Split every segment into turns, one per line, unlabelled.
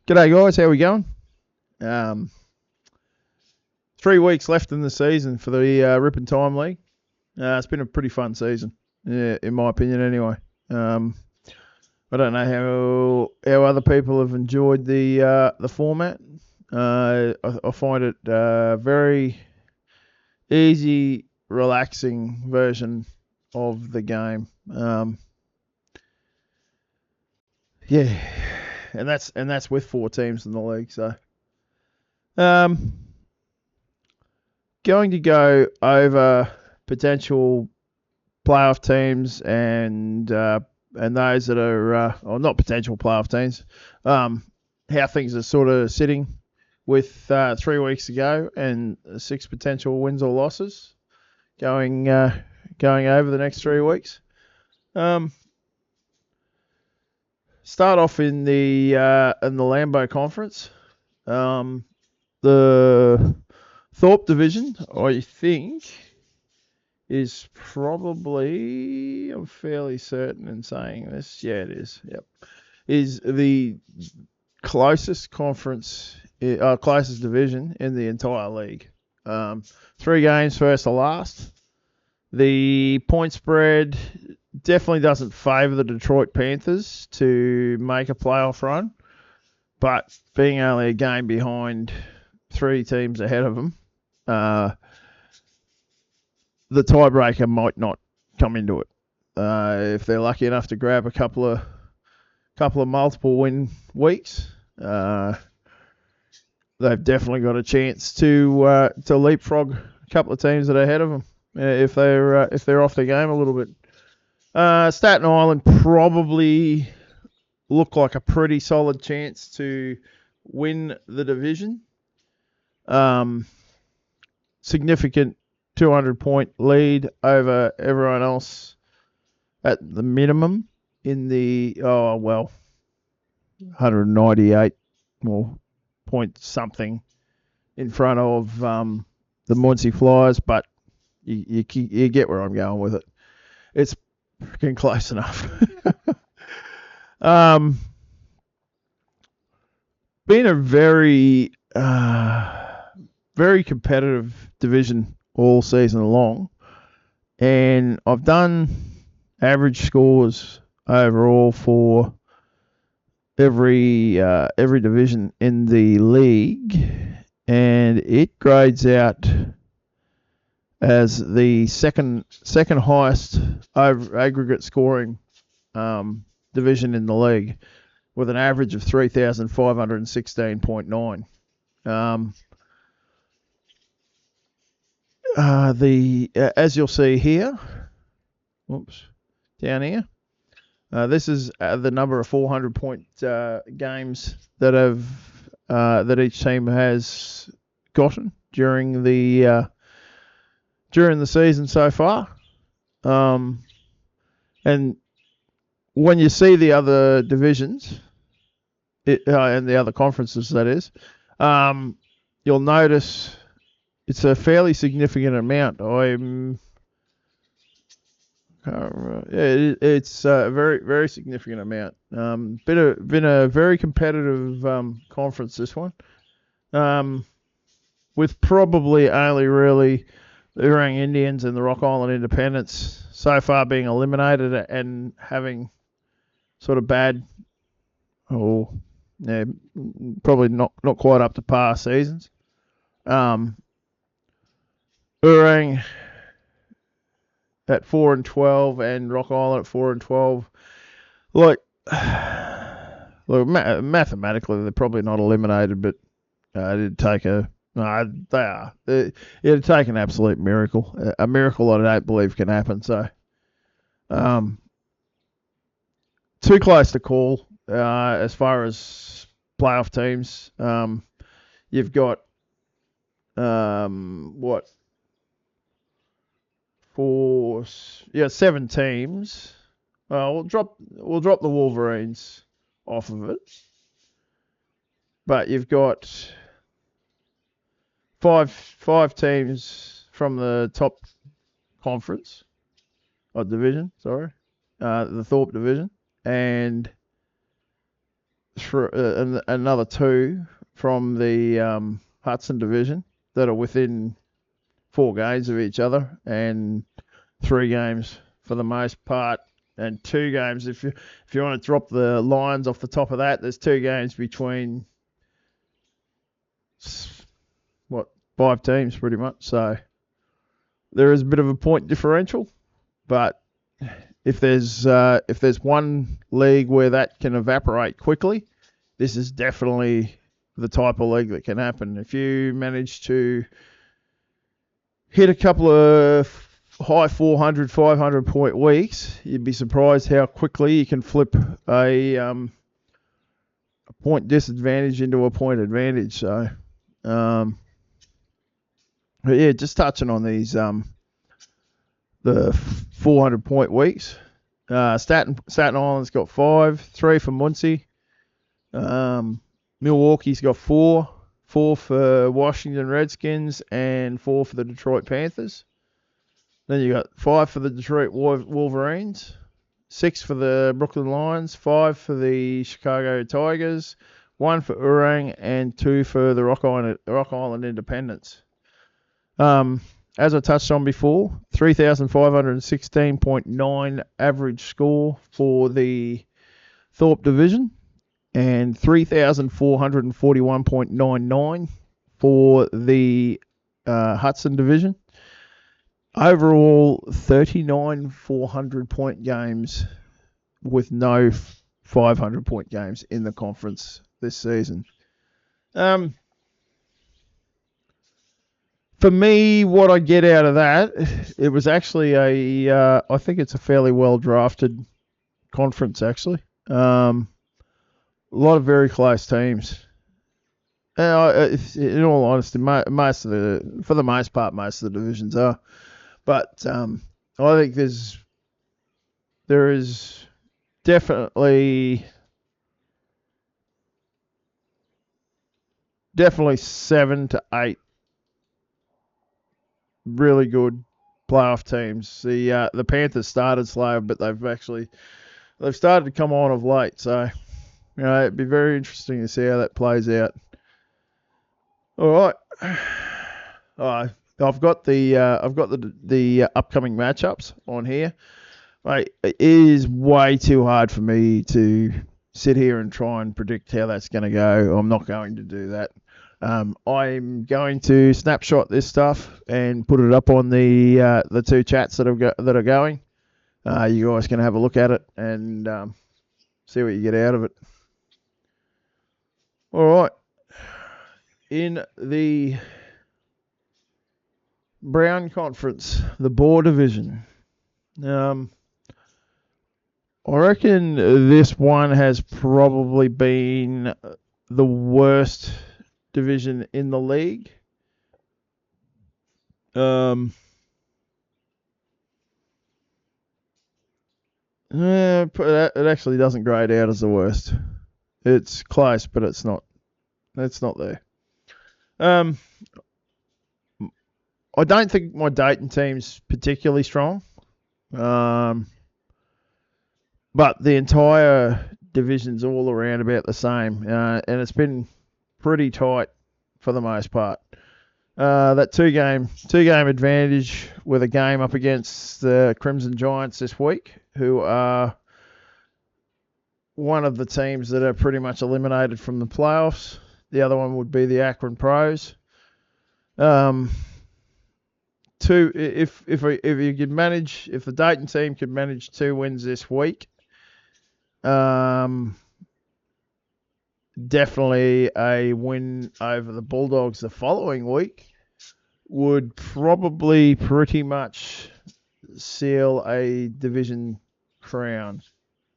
G'day guys, how we going? Um, 3 weeks left in the season for the Rip and Time League. It's been a pretty fun season, yeah, in my opinion anyway. Um, I don't know how other people have enjoyed the format. I find it very easy, relaxing version of the game. Yeah, and that's with 4 teams in the league. So um, going to go over potential playoff teams and those that are or not potential playoff teams, how things are sort of sitting with 3 weeks to go and 6 potential wins or losses going over the next 3 weeks. Um, Start off in the Lambo Conference. The Thorpe division, I think, is probably, I'm fairly certain in saying this, yeah, it is, yep, is the closest closest division in the entire league. 3 games first to last. The point spread definitely doesn't favour the Detroit Panthers to make a playoff run, but being only a game behind 3 teams ahead of them, the tiebreaker might not come into it. If they're lucky enough to grab a couple of multiple win weeks, they've definitely got a chance to leapfrog a couple of teams that are ahead of them if they're off their game a little bit. Staten Island probably look like a pretty solid chance to win the division. Significant 200-point lead over everyone else at the minimum in the 198 or point something in front of the Muncie Flyers, but you get where I'm going with it. It's freaking close enough. Been a very very competitive division all season long, and I've done average scores overall for every division in the league, and it grades out as the second highest over aggregate scoring division in the league, with an average of 3,516.9. As you'll see here, down here, this is the number of 400-point games that each team has gotten during the season so far. And when you see the other divisions and the other conferences, that is, you'll notice it's a fairly significant amount. It's a very, very significant amount. Been a very competitive conference, this one, with probably only really the Orang Indians and the Rock Island Independents so far being eliminated and having sort of bad, probably not quite up to par seasons. Orang at 4-12 and Rock Island at 4-12. Look, mathematically they're probably not eliminated, but it'd take they are. It'd take an absolute miracle, a miracle I don't believe can happen. So, too close to call as far as playoff teams. You've got 7 teams. We'll drop the Wolverines off of it, but you've got five teams from the top conference or division. Sorry, the Thorpe division, and another 2 from the Hudson division that are within 4 games of each other, and 3 games for the most part, and 2 games if you want to drop the Lions off the top of that. There's 2 games between 5 teams pretty much. So there is a bit of a point differential, but if there's one league where that can evaporate quickly, this is definitely the type of league that can happen. If you manage to hit a couple of high 400, 500 point weeks, you'd be surprised how quickly you can flip a point disadvantage into a point advantage. So, but yeah, just touching on these the 400 point weeks. Staten Island's got 5, 3 for Muncie. Milwaukee's got 4 for Washington Redskins, and 4 for the Detroit Panthers. Then you got 5 for the Detroit Wolverines, 6 for the Brooklyn Lions, 5 for the Chicago Tigers, 1 for Orang, and 2 for the Rock Island Independents. As I touched on before, 3,516.9 average score for the Thorpe division, and 3,441.99 for the Hudson division. Overall, 39 400-point games with no 500-point games in the conference this season. For me, what I get out of that, it was actually I think it's a fairly well drafted conference actually. A lot of very close teams. In all honesty, for the most part, most of the divisions are. But I think there is definitely 7 to 8 really good playoff teams. The Panthers started slow, but they've started to come on of late. So it'd be very interesting to see how that plays out. All right. I've got the upcoming matchups on here. Mate, it is way too hard for me to sit here and try and predict how that's going to go. I'm not going to do that. I'm going to snapshot this stuff and put it up on the 2 chats that are going. You guys can have a look at it and see what you get out of it. All right. In the Brown Conference, the Boar Division. I reckon this one has probably been the worst division in the league. It actually doesn't grade out as the worst. It's close, but it's not. It's not there. I don't think my Dayton team's particularly strong. But the entire division's all around about the same. And it's been pretty tight for the most part. That two game advantage with a game up against the Crimson Giants this week, who are one of the teams that are pretty much eliminated from the playoffs. The other one would be the Akron Pros. If the Dayton team could manage 2 wins this week, definitely a win over the Bulldogs the following week would probably pretty much seal a division crown.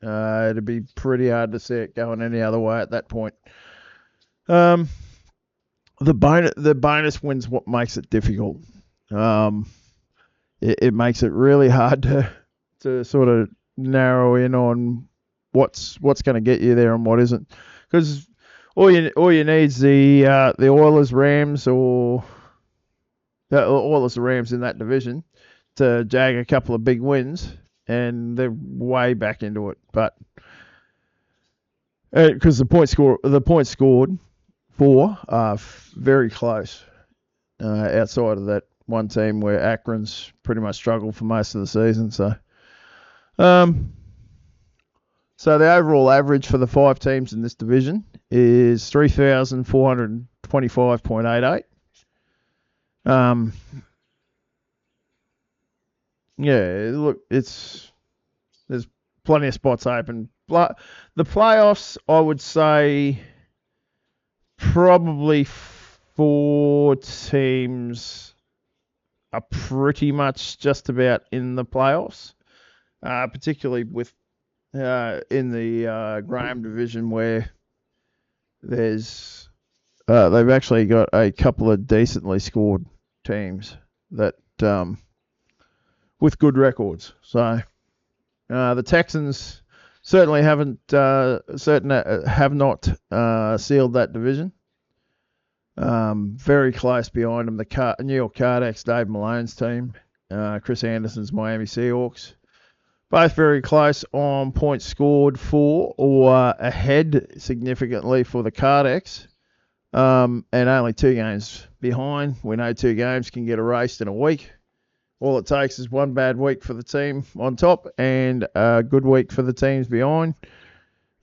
It'd be pretty hard to see it going any other way at that point. The bonus wins what makes it difficult. It makes it really hard to sort of narrow in on what's going to get you there and what isn't, because all you need is the Oilers, Rams, or the Oilers, Rams in that division to jag a couple of big wins, and they're way back into it. But because the points scored for are very close. Outside of that one team where Akron's pretty much struggled for most of the season. Um, so the overall average for the 5 teams in this division is 3,425.88. Yeah, look, there's plenty of spots open. The playoffs, I would say, probably 4 teams are pretty much just about in the playoffs, particularly with in the Graham division where there's they've actually got a couple of decently scored teams that with good records. So the Texans certainly have not sealed that division. Very close behind them, the New York Cardex, Dave Malone's team, Chris Anderson's Miami Seahawks. Both very close on points scored for or ahead significantly for the Cardex. And only 2 games behind. We know 2 games can get erased in a week. All it takes is one bad week for the team on top and a good week for the teams behind.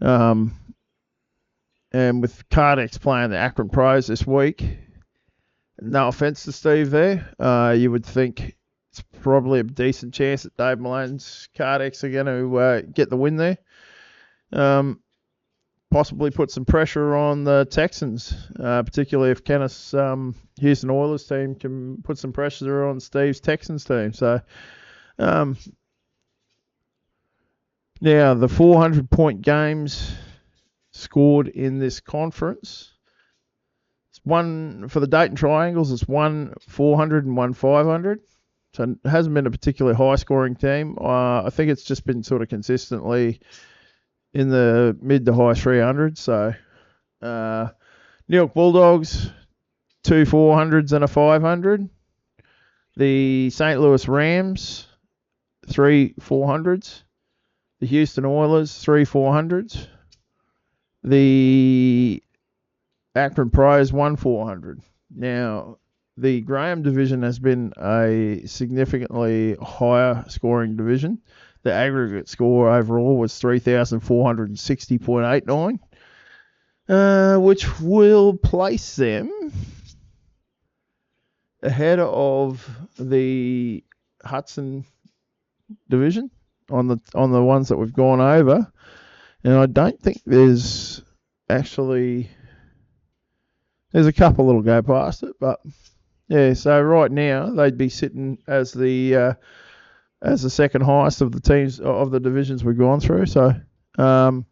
And with Cardex playing the Akron Pros this week, no offense to Steve there, you would think it's probably a decent chance that Dave Malone's Cardex are going to get the win there. Possibly put some pressure on the Texans, particularly if Kenneth's Houston Oilers team can put some pressure on Steve's Texans team. So now the 400-point games scored in this conference. It's one for the Dayton Triangles. It's 1 400 and 1 500. So it hasn't been a particularly high-scoring team. I think it's just been sort of consistently in the mid to high 300s. So New York Bulldogs, 2 400s and a 500. The St. Louis Rams, 3 400s. The Houston Oilers, 3 400s. The Akron Pros, 1 400. Now, the Graham division has been a significantly higher scoring division. The aggregate score overall was 3,460.89, which will place them ahead of the Hudson division on the ones that we've gone over. And I don't think there's a couple that'll go past it, but yeah. So right now they'd be sitting as the second highest of the teams of the divisions we've gone through. So, the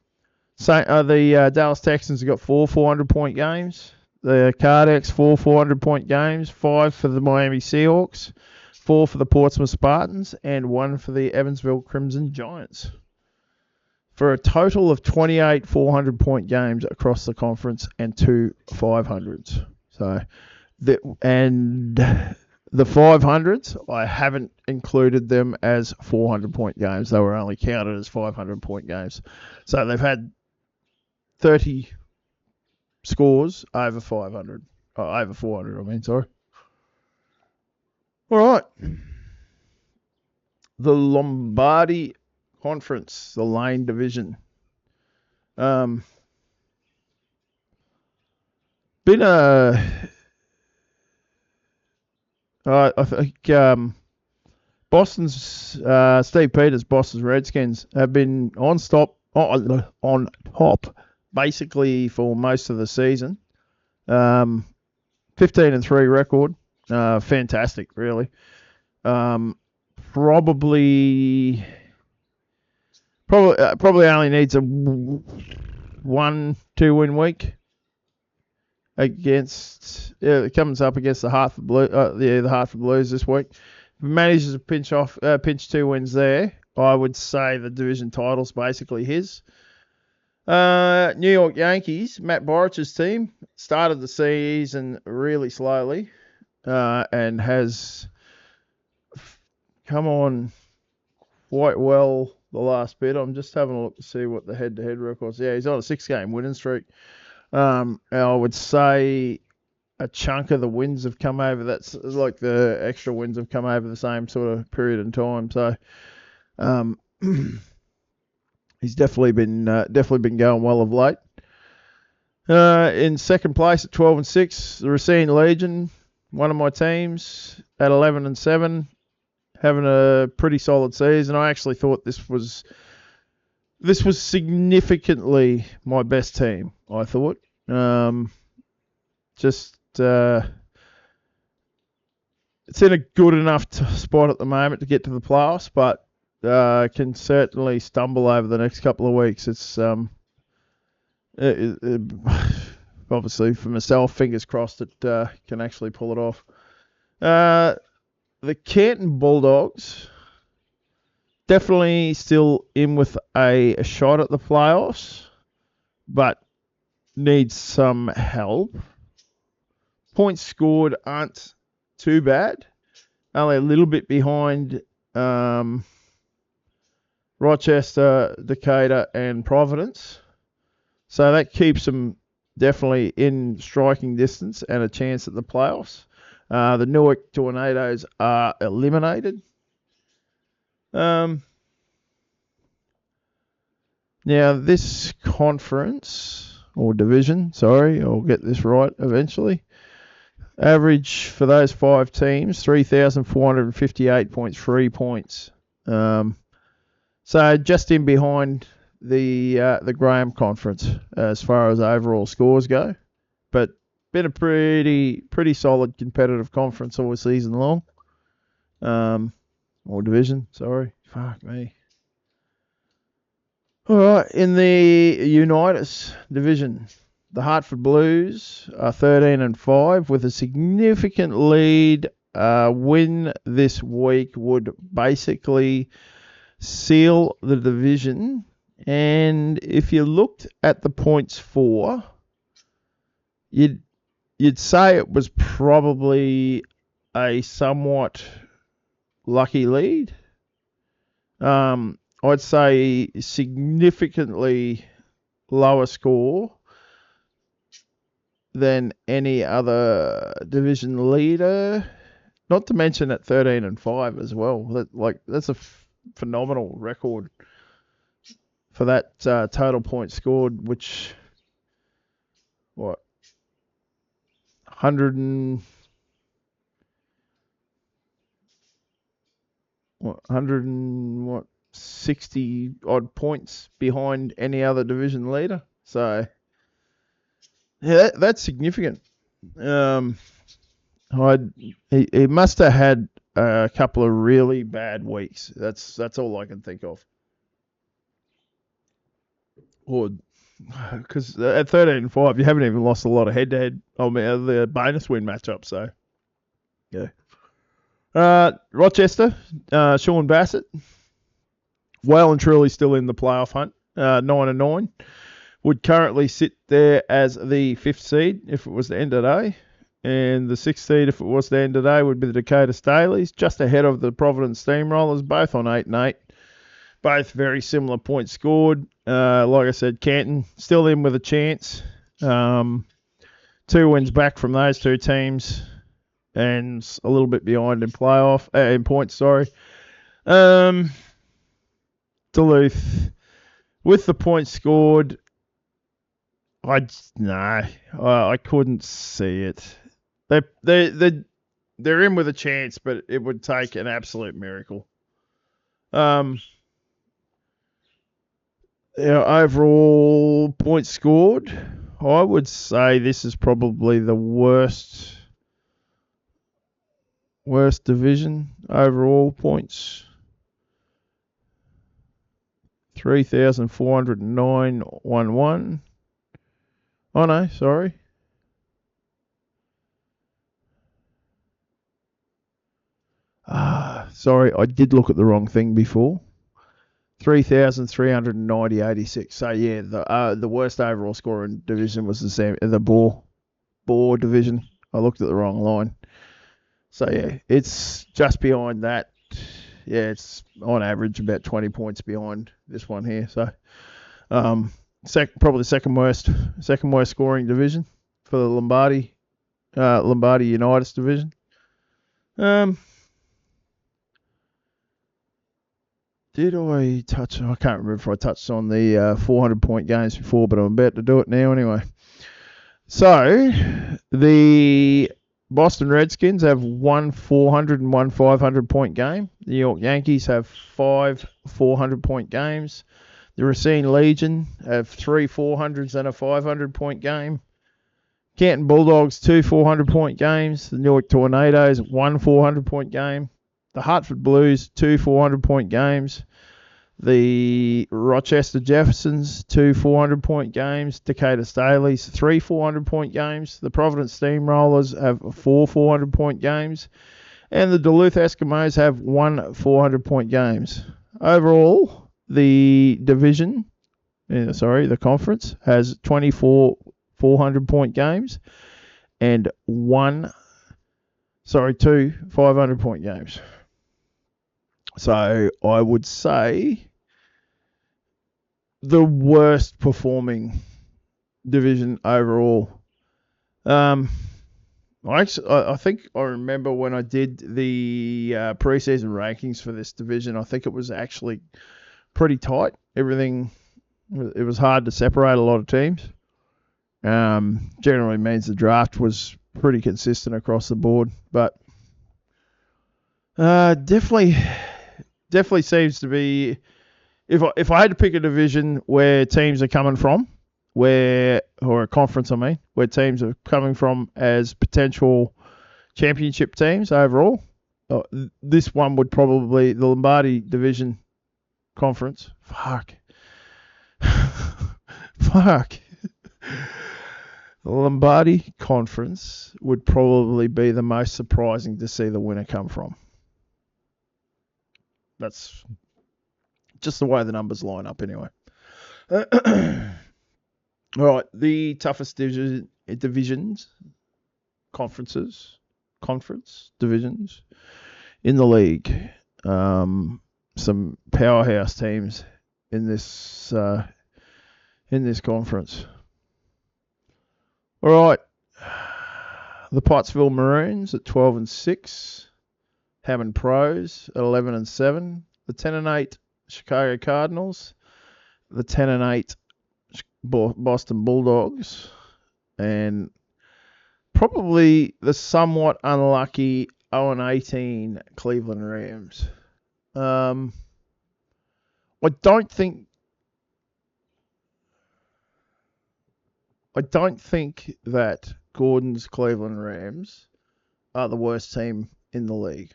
Dallas Texans have got 4 400-point games. The Cardex 4 400-point games. 5 for the Miami Seahawks, 4 for the Portsmouth Spartans, and 1 for the Evansville Crimson Giants. For a total of 28 400-point games across the conference and 2 500s. So, the 500s, I haven't included them as 400-point games. They were only counted as 500-point games. So they've had 30 scores over 500. Over 400, I mean, sorry. All right. The Lombardi Conference, the Lane Division. Been I think Boston's Steve Peters, Boston's Redskins have been on top basically for most of the season. 15-3 record, fantastic, really. Probably only needs a 1-2 win week. It comes up against the Hartford Blues this week. If he manages to pinch 2 wins there, I would say the division title's basically his. New York Yankees, Matt Borich's team, started the season really slowly and has come on quite well the last bit. I'm just having a look to see what the head-to-head records. Yeah, he's on a 6-game winning streak. I would say a chunk of the wins have come over. That's like the extra wins have come over the same sort of period in time. So, he's definitely been going well of late. In second place at 12-6, the Racine Legion, one of my teams at 11-7, having a pretty solid season. I actually thought this was significantly my best team. I thought, it's in a good enough spot at the moment to get to the playoffs, but can certainly stumble over the next couple of weeks. It's obviously for myself, fingers crossed it can actually pull it off. The Canton Bulldogs definitely still in with a shot at the playoffs, but needs some help. Points scored aren't too bad. Only a little bit behind Rochester, Decatur, and Providence. So that keeps them definitely in striking distance and a chance at the playoffs. The Newark Tornadoes are eliminated. Now, this conference, or division, sorry, I'll get this right eventually. Average for those 5 teams, 3,458.3 points. So just in behind the Graham Conference as far as overall scores go. But been a pretty solid competitive conference all season long. Or division, sorry. Fuck me. All right, in the Unitas division, the Hartford Blues are 13-5 with a significant lead. Win this week would basically seal the division. And if you looked at the points for, you'd say it was probably a somewhat lucky lead. I'd say significantly lower score than any other division leader. Not to mention at 13-5 as well. That's a phenomenal record for that total point scored, which 60 odd points behind any other division leader. So yeah, that's significant. He must have had a couple of really bad weeks. That's all I can think of. Or because at 13-5, you haven't even lost a lot of head-to-head. I mean, the bonus win matchup. So yeah. Rochester, Sean Bassett, well and truly still in the playoff hunt. 9-9, would currently sit there as the 5th seed if it was the end of day. And the 6th seed, if it was the end of day, would be the Dakota Staleys, just ahead of the Providence Steamrollers, both on 8-8. Both very similar points scored. Like I said, Canton still in with a chance. 2 wins back from those 2 teams, and a little bit behind in points. Sorry. Duluth, with the points scored, I couldn't see it. They're in with a chance, but it would take an absolute miracle. Overall points scored, I would say this is probably the worst division overall points. 3,409.11. Oh no, sorry. Sorry, I did look at the wrong thing before. 3,390.86. So yeah, the worst overall score in division was the Boar division. I looked at the wrong line. So yeah, it's just behind that. yeah, it's on average about 20 points behind this one here. So, probably second worst scoring division for the Lombardi Unitas division. Did I touch? I can't remember if I touched on the 400-point games before, but I'm about to do it now anyway. So, the Boston Redskins have one 400 and one 500-point game. The New York Yankees have 5 400-point games. The Racine Legion have 3 400s and a 500-point game. Canton Bulldogs, 2 400-point games. The Newark Tornadoes, 1 400-point game. The Hartford Blues, 2 400-point games. The Rochester Jeffersons, 2 400-point games. Decatur Staleys, 3 400-point games. The Providence Steamrollers have 4 400-point games. And the Duluth Eskimos have 1 400-point games. Overall, the conference has 24 400-point games and 2 500-point games. So I would say the worst performing division overall. I think I remember when I did the preseason rankings for this division, I think it was actually pretty tight. It was hard to separate a lot of teams. Generally means the draft was pretty consistent across the board, but definitely seems to be, if I had to pick a division where teams are coming from, or a conference, where teams are coming from as potential championship teams overall, this one would probably the Lombardi Division Conference. Fuck. The Lombardi Conference would probably be the most surprising to see the winner come from. That's just the way the numbers line up anyway. All right, the toughest divisions, conference divisions in the league. Some powerhouse teams in this conference. All right, the Pottsville Maroons at 12-6, Hammond Pros at 11-7, the 10-8 Chicago Cardinals, the 10-8 Boston Bulldogs, and probably the somewhat unlucky 0-18 Cleveland Rams. I don't think that Gordon's Cleveland Rams are the worst team in the league.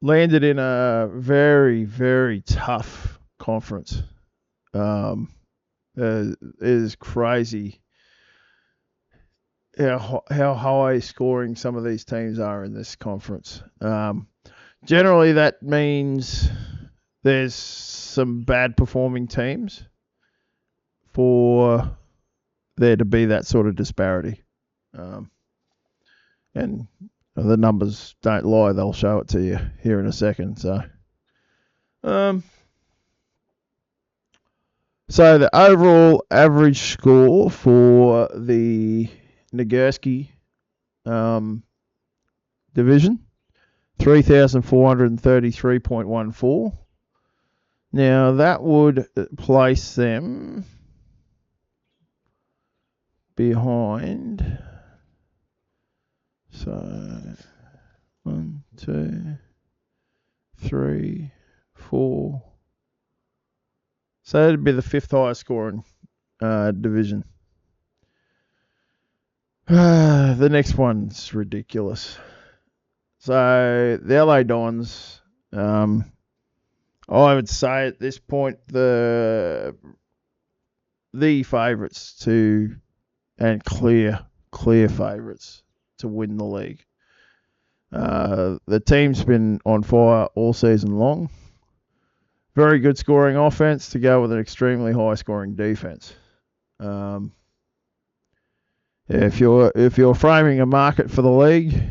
Landed in a very, very tough conference. It is crazy how high scoring some of these teams are in this conference. Generally, that means there's some bad performing teams for there to be that sort of disparity. And the numbers don't lie. They'll show it to you here in a second. So the overall average score for the Nagurski division, 3,433.14. Now, that would place them behind. So, 1, 2, 3, 4. So that'd be the 5th highest scoring division. The next one's ridiculous. So the LA Dons, I would say at this point the favourites to, and clear favourites to win the league. The team's been on fire all season long. Very good scoring offense to go with an extremely high scoring defense. If you're framing a market for the league,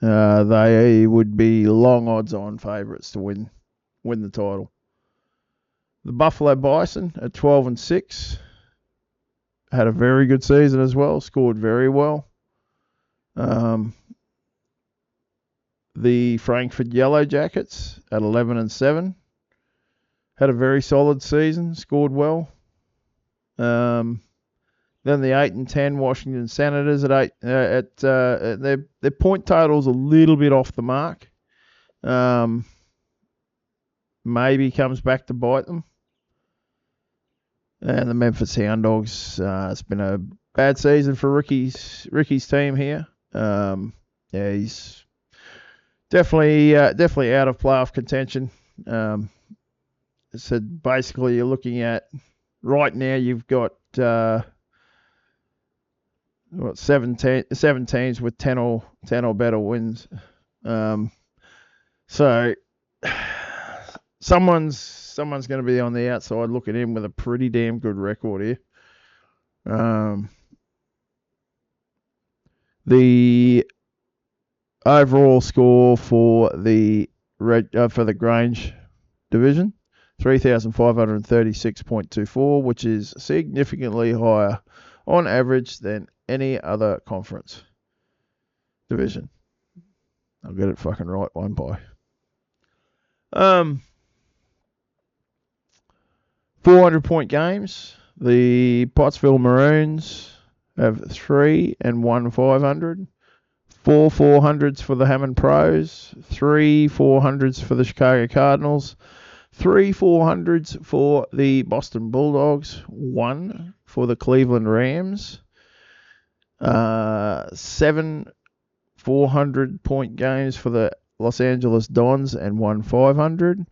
they would be long odds on favourites to win the title. The Buffalo Bison at 12-6 had a very good season as well, scored very well. The Frankfurt Yellow Jackets at 11-7 had a very solid season, scored well. Then the 8-10 Washington Senators at 8 their point total's a little bit off the mark. Maybe comes back to bite them. And the Memphis Hound Dogs, it's been a bad season for Ricky's team here. He's definitely out of playoff contention. So basically, you're looking at right now. You've got 7 teams with 10 or better wins. So someone's going to be on the outside looking in with a pretty damn good record here. The overall score for the Grange division, 3,536.24, which is significantly higher on average than any other conference division. I'll get it fucking right one by. 400-point games. The Pottsville Maroons have 3 and 1 500. 4 400s for the Hammond Pros. 3 400s for the Chicago Cardinals. 3 400s for the Boston Bulldogs. 1 for the Cleveland Rams. 7 400-point games for the Los Angeles Dons and 1 500.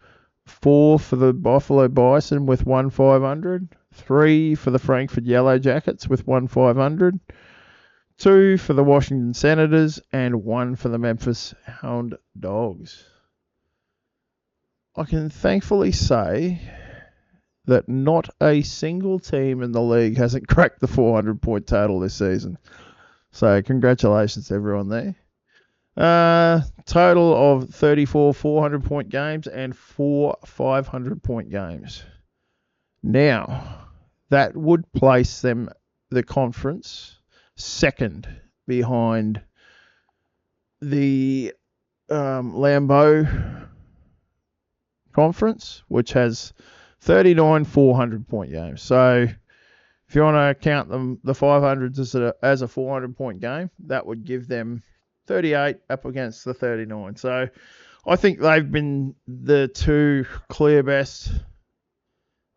4 for the Buffalo Bison with 1 500. 3 for the Frankfurt Yellow Jackets with 1 500. 2 for the Washington Senators and 1 for the Memphis Hound Dogs. I can thankfully say that not a single team in the league hasn't cracked the 400-point total this season. So congratulations to everyone there. Total of 34 400-point games and 4 500-point games. Now, that would place them, the conference, second behind the Lambeau Conference, which has 39 400-point games. So if you want to count them, the 500s as a 400-point game, that would give them 38 up against the 39. So I think they've been the two clear best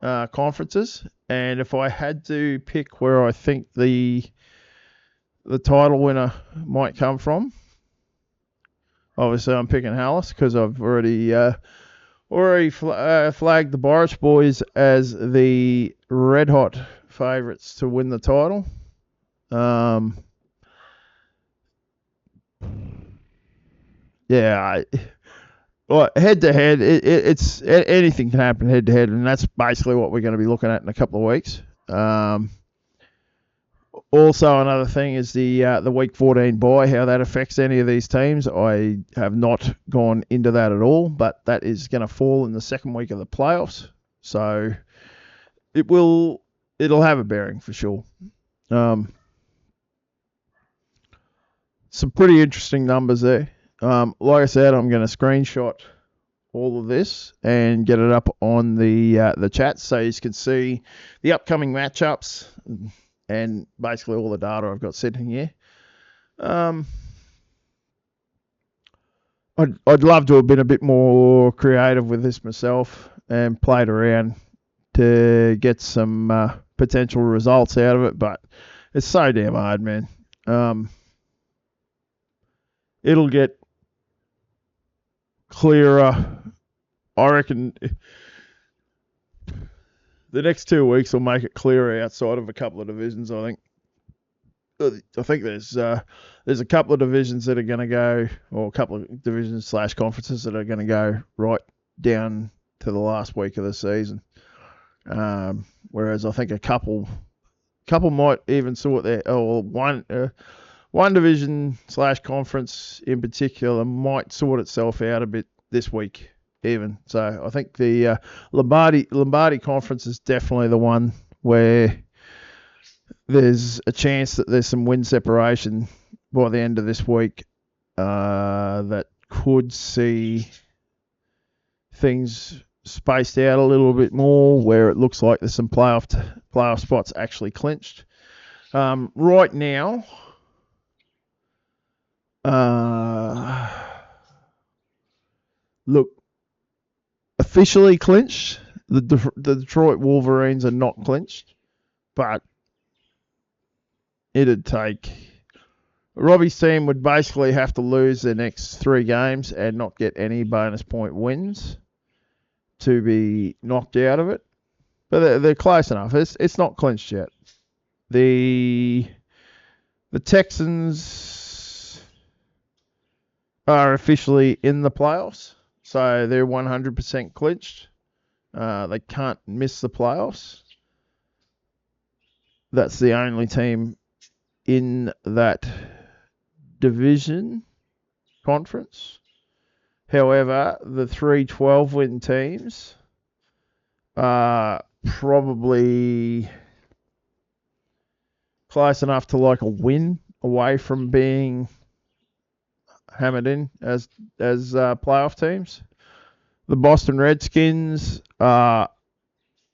conferences. And if I had to pick where I think the title winner might come from, obviously I'm picking Hallis because I've already flagged the Boris boys as the red hot favourites to win the title. Head to head, it's anything can happen head to head, and that's basically what we're going to be looking at in a couple of weeks. Also, another thing is the week 14 bye, how that affects any of these teams. I have not gone into that at all, but that is going to fall in the second week of the playoffs, so it'll have a bearing for sure. Some pretty interesting numbers there. Like I said, I'm going to screenshot all of this and get it up on the chat so you can see the upcoming matchups and basically all the data I've got sitting here. I'd love to have been a bit more creative with this myself and played around to get some potential results out of it, but it's so damn hard, man. It'll get clearer. I reckon the next 2 weeks will make it clearer outside of a couple of divisions. I think there's a couple of divisions that are going to go, or a couple of divisions / conferences that are going to go right down to the last week of the season. Whereas I think a couple might even sort their, or one one division / conference in particular might sort itself out a bit this week even. So I think the Lombardi conference is definitely the one where there's a chance that there's some win separation by the end of this week that could see things spaced out a little bit more, where it looks like there's some playoff spots actually clinched. Right now, look, officially clinched. The Detroit Wolverines are not clinched, but it'd take... Robbie's team would basically have to lose their next 3 games and not get any bonus point wins to be knocked out of it. But they're close enough. It's not clinched yet. The Texans are officially in the playoffs, so they're 100% clinched. They can't miss the playoffs. That's the only team in that division conference. However, the 3 12-win teams are probably close enough to like a win away from being hammered in as playoff teams. The Boston Redskins are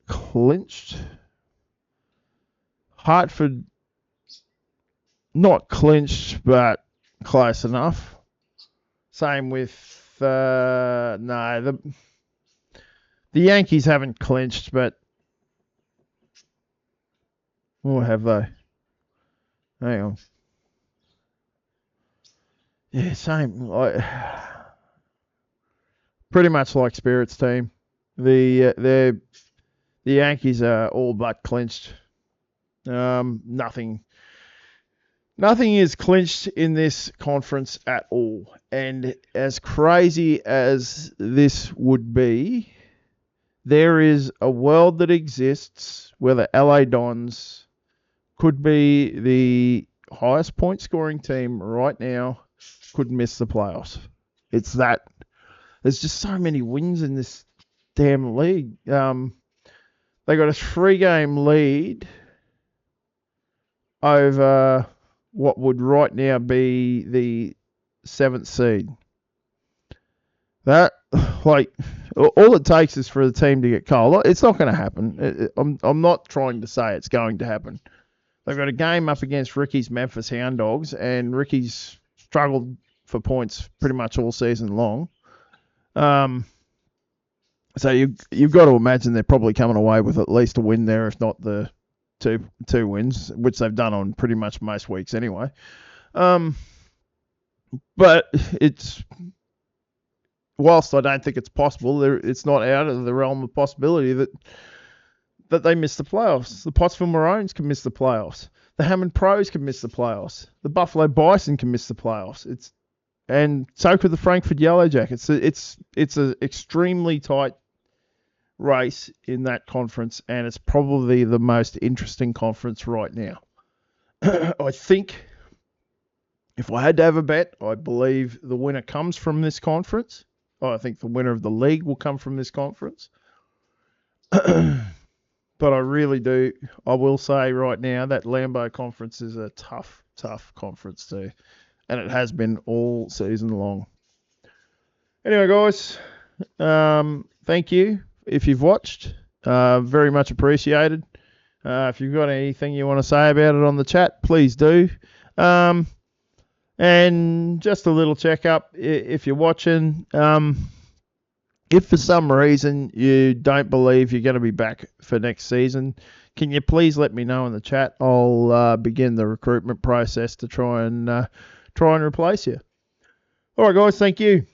clinched. Hartford, not clinched, but close enough. Same with the Yankees haven't clinched, but what have they? Hang on. Yeah, same. Pretty much like Spirit's team. The Yankees are all but clinched. Nothing is clinched in this conference at all. And as crazy as this would be, there is a world that exists where the LA Dons could be the highest point scoring team right now, could miss the playoffs. It's that. There's just so many wins in this damn league. They got a 3-game lead over what would right now be the 7th seed. That, like, all it takes is for the team to get cold. It's not going to happen. I'm not trying to say it's going to happen. They've got a game up against Ricky's Memphis Hound Dogs, and Ricky's struggled for points pretty much all season long. So you've got to imagine they're probably coming away with at least a win there, if not the two wins, which they've done on pretty much most weeks anyway. But it's, whilst I don't think it's possible, it's not out of the realm of possibility that they miss the playoffs. The Pottsville Maroons can miss the playoffs. The Hammond Pros can miss the playoffs. The Buffalo Bison can miss the playoffs. And so could the Frankfurt Yellow Jackets. It's an extremely tight race in that conference, and it's probably the most interesting conference right now. I think if I had to have a bet, I believe the winner comes from this conference. I think the winner of the league will come from this conference. But I really do. I will say right now that Lambeau conference is a tough conference too. And it has been all season long. Anyway, guys, thank you if you've watched. Very much appreciated. If you've got anything you want to say about it on the chat, please do. And just a little checkup if you're watching. If for some reason you don't believe you're going to be back for next season, can you please let me know in the chat? I'll begin the recruitment process to try and replace you. All right, guys, thank you.